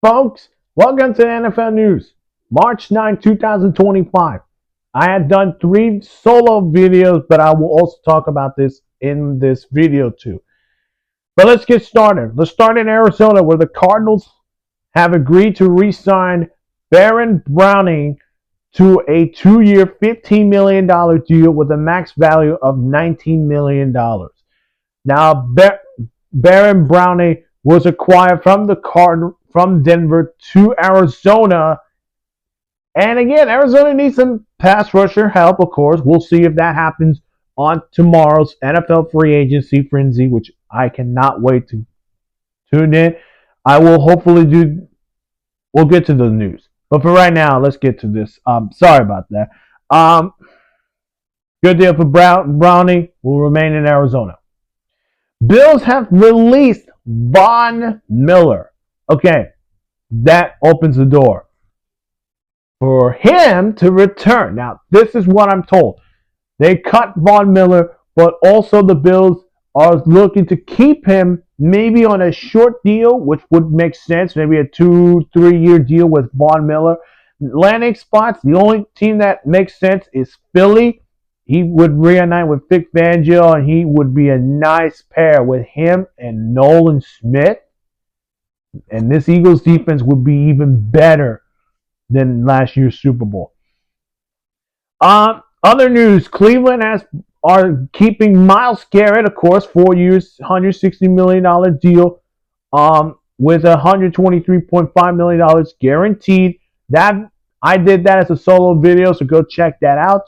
Folks, welcome to the NFL News, March 9, 2025. I had done 3 solo videos, but I will also talk about this in this video too. But let's get started. Let's start in Arizona, where the Cardinals have agreed to re-sign Baron Browning to a 2-year, $15 million deal with a max value of $19 million. Now, Baron Browning was acquired from Denver to Arizona. And again, Arizona needs some pass rusher help, of course. We'll see if that happens on tomorrow's NFL free agency frenzy, which I cannot wait to tune in. I will hopefully we'll get to the news. But for right now, let's get to this. Sorry about that. Good deal for Brownie. Will remain in Arizona. Bills have released Von Miller. Okay, that opens the door for him to return. Now, this is what I'm told. They cut Von Miller, but also the Bills are looking to keep him maybe on a short deal, which would make sense. Maybe a 2-3 year deal with Von Miller. Landing spots, the only team that makes sense is Philly. He would reunite with Vic Fangio, and he would be a nice pair with him and Nolan Smith. And this Eagles defense would be even better than last year's Super Bowl. Other news: Cleveland are keeping Myles Garrett, of course, 4 years, $160 million deal, with $123.5 million guaranteed. That I did that as a solo video, so go check that out.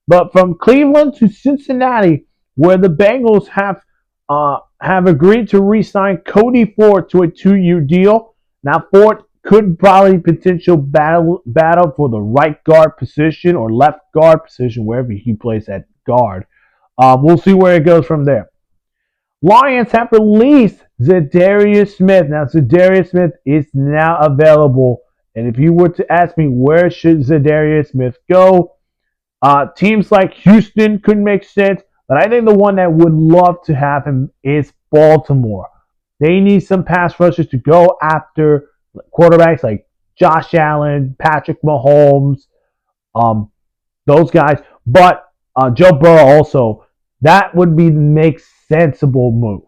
But from Cleveland to Cincinnati, where the Bengals have agreed to re-sign Cody Ford to a 2-year deal. Now, Ford could probably potential battle for the right guard position or left guard position, wherever he plays at guard. We'll see where it goes from there. Lions have released Za'Darius Smith. Now, Za'Darius Smith is now available. And if you were to ask me where should Za'Darius Smith go, teams like Houston could make sense. But I think the one that would love to have him is Baltimore. They need some pass rushers to go after quarterbacks like Josh Allen, Patrick Mahomes, those guys. But Joe Burrow also. That would be the make sensible move.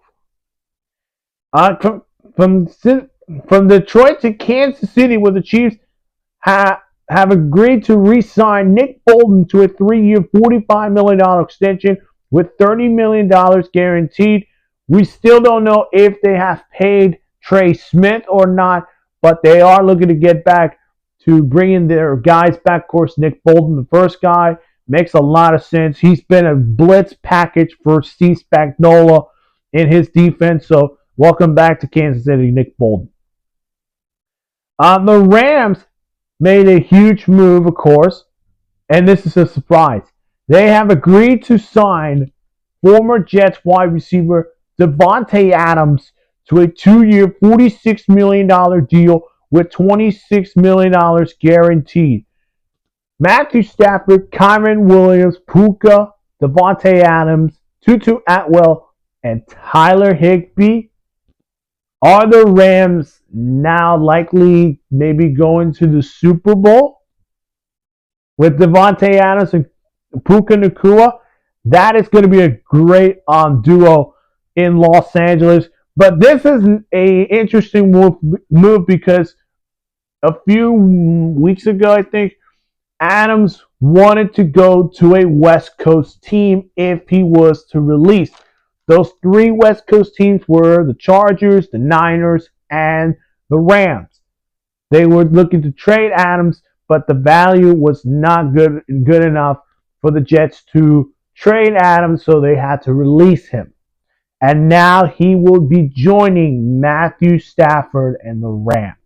From Detroit to Kansas City, where the Chiefs have agreed to re-sign Nick Bolton to a 3-year, $45 million extension with $30 million guaranteed. We still don't know if they have paid Trey Smith or not, but they are looking to get back to bringing their guys back. Of course, Nick Bolton, the first guy, makes a lot of sense. He's been a blitz package for Steve Spagnuolo in his defense, so welcome back to Kansas City, Nick Bolton. The Rams made a huge move, of course, and this is a surprise. They have agreed to sign former Jets wide receiver Devante Adams to a 2-year, $46 million deal with $26 million guaranteed. Matthew Stafford, Kyren Williams, Puka, Devante Adams, Tutu Atwell, and Tyler Higbee. Are the Rams now likely maybe going to the Super Bowl with Devante Adams and Puka Nacua? That is going to be a great duo in Los Angeles. But this is an interesting move because a few weeks ago, I think, Adams wanted to go to a West Coast team if he was to release. Those 3 West Coast teams were the Chargers, the Niners, and the Rams. They were looking to trade Adams, but the value was not good enough for the Jets to trade Adams, so they had to release him. And now he will be joining Matthew Stafford and the Rams.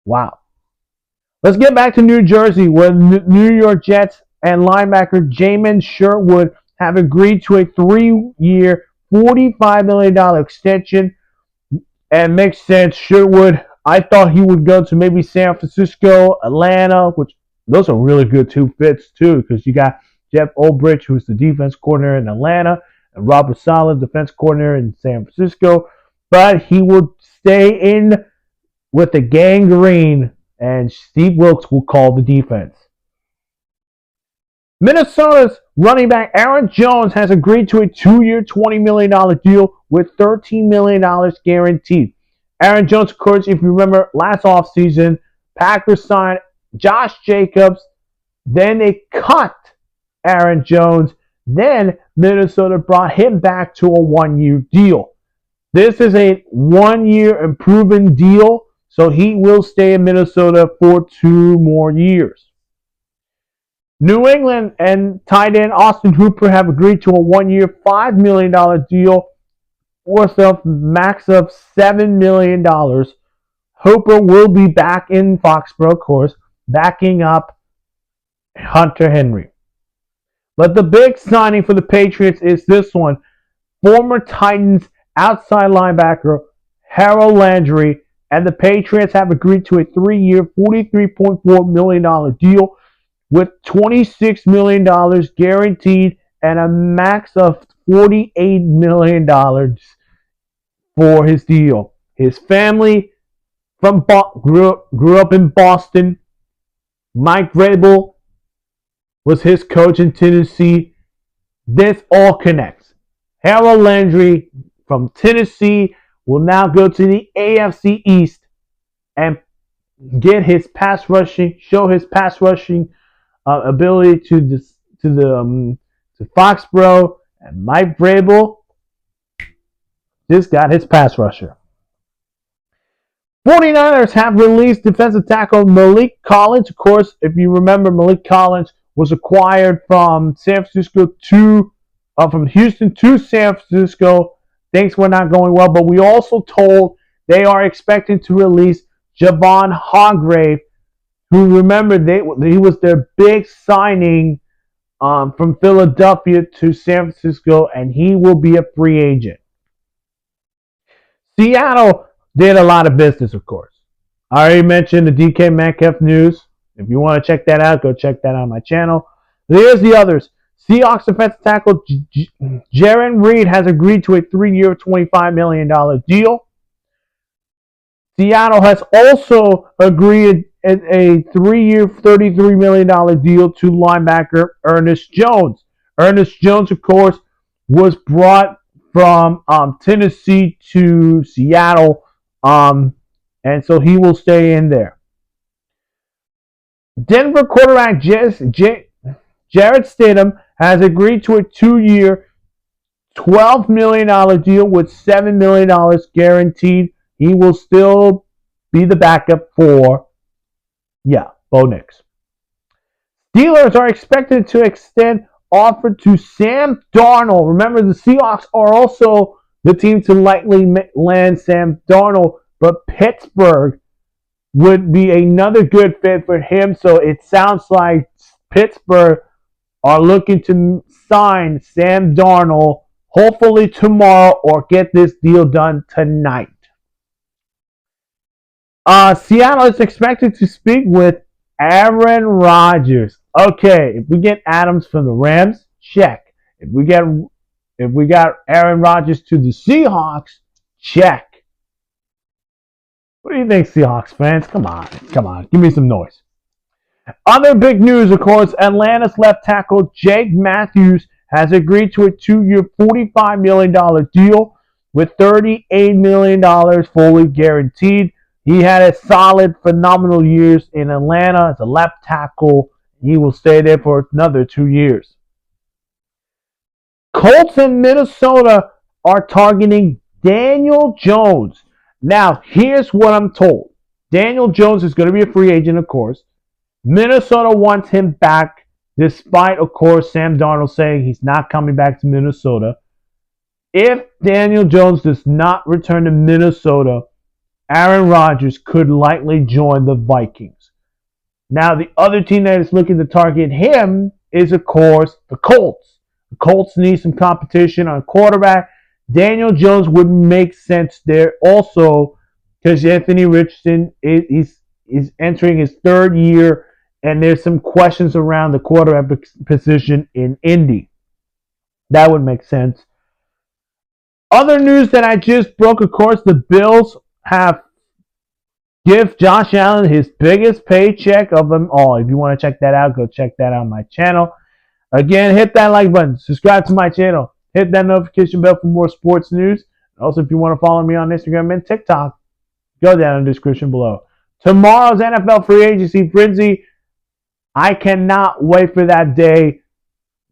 Wow. Let's get back to New Jersey, where New York Jets and linebacker Jamin Sherwood have agreed to a 3-year, $45 million extension. And makes sense. Sherwood, I thought he would go to maybe San Francisco, Atlanta, which those are really good 2 fits too, because you got Jeff Ulbrich, who's the defense coordinator in Atlanta, and Robert Saleh, defense coordinator in San Francisco. But he will stay with the gangrene, and Steve Wilkes will call the defense. Minnesota's running back Aaron Jones has agreed to a 2-year, $20 million deal with $13 million guaranteed. Aaron Jones, of course, if you remember last offseason, Packers signed Josh Jacobs. Then they cut Aaron Jones. Then Minnesota brought him back to a 1-year deal. This is a 1-year improving deal, so he will stay in Minnesota for 2 more years. New England and tight end Austin Hooper have agreed to a 1-year, $5 million deal worth a max of $7 million. Hooper will be back in Foxborough, of course, backing up Hunter Henry. But the big signing for the Patriots is this one. Former Titans outside linebacker Harold Landry and the Patriots have agreed to a 3-year, $43.4 million deal with $26 million guaranteed and a max of $48 million for his deal. His family grew up in Boston. Mike Vrabel was his coach in Tennessee. This all connects. Harold Landry from Tennessee will now go to the AFC East and get his pass rushing, show his pass rushing ability to Foxborough, and Mike Vrabel just got his pass rusher. 49ers have released defensive tackle Malik Collins. Of course, if you remember, Malik Collins was acquired from from Houston to San Francisco. Things were not going well, but we also told they are expecting to release Javon Hargrave, who, remember, he was their big signing from Philadelphia to San Francisco, and he will be a free agent. Seattle did a lot of business, of course. I already mentioned the DK Metcalf news. If you want to check that out, go check that out on my channel. Here's the others. Seahawks defensive tackle Jaron Reed has agreed to a 3-year, $25 million deal. Seattle has also agreed a 3-year, $33 million deal to linebacker Ernest Jones. Ernest Jones, of course, was brought from Tennessee to Seattle, and so he will stay in there. Denver quarterback Jarrett Stidham has agreed to a 2-year, $12 million deal with $7 million guaranteed. He will still be the backup for, Bo Nix. Steelers are expected to extend offer to Sam Darnold. Remember, the Seahawks are also the team to likely land Sam Darnold, but Pittsburgh would be another good fit for him. So it sounds like Pittsburgh are looking to sign Sam Darnold hopefully tomorrow or get this deal done tonight. Seattle is expected to speak with Aaron Rodgers. Okay, if we get Adams from the Rams, check. If we got Aaron Rodgers to the Seahawks, check. What do you think, Seahawks fans? Come on, give me some noise. Other big news, of course, Atlanta's left tackle Jake Matthews has agreed to a 2-year, $45 million deal with $38 million fully guaranteed. He had a solid, phenomenal years in Atlanta as a left tackle. He will stay there for another 2 years. Colts in Minnesota are targeting Daniel Jones. Now, here's what I'm told. Daniel Jones is going to be a free agent, of course. Minnesota wants him back, despite, of course, Sam Darnold saying he's not coming back to Minnesota. If Daniel Jones does not return to Minnesota, Aaron Rodgers could likely join the Vikings. Now, the other team that is looking to target him is, of course, the Colts. The Colts need some competition on quarterback. Daniel Jones would make sense there also because Anthony Richardson is entering his 3rd year, and there's some questions around the quarterback position in Indy. That would make sense. Other news that I just broke, of course, the Bills have give Josh Allen his biggest paycheck of them all. If you want to check that out, go check that out on my channel. Again, hit that like button, subscribe to my channel, hit that notification bell for more sports news. Also, if you want to follow me on Instagram and TikTok, go down in the description below. Tomorrow's NFL free agency frenzy. I cannot wait for that day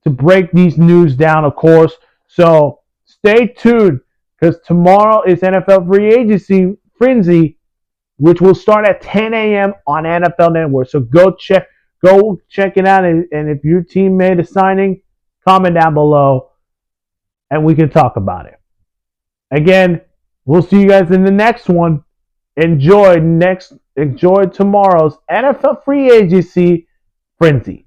to break these news down, of course. So stay tuned because tomorrow is NFL free agency frenzy, which will start at 10 a.m. on NFL Network. So go check it out. And if your team made a signing, comment down below and we can talk about it. Again, we'll see you guys in the next one. Enjoy tomorrow's NFL free agency frenzy.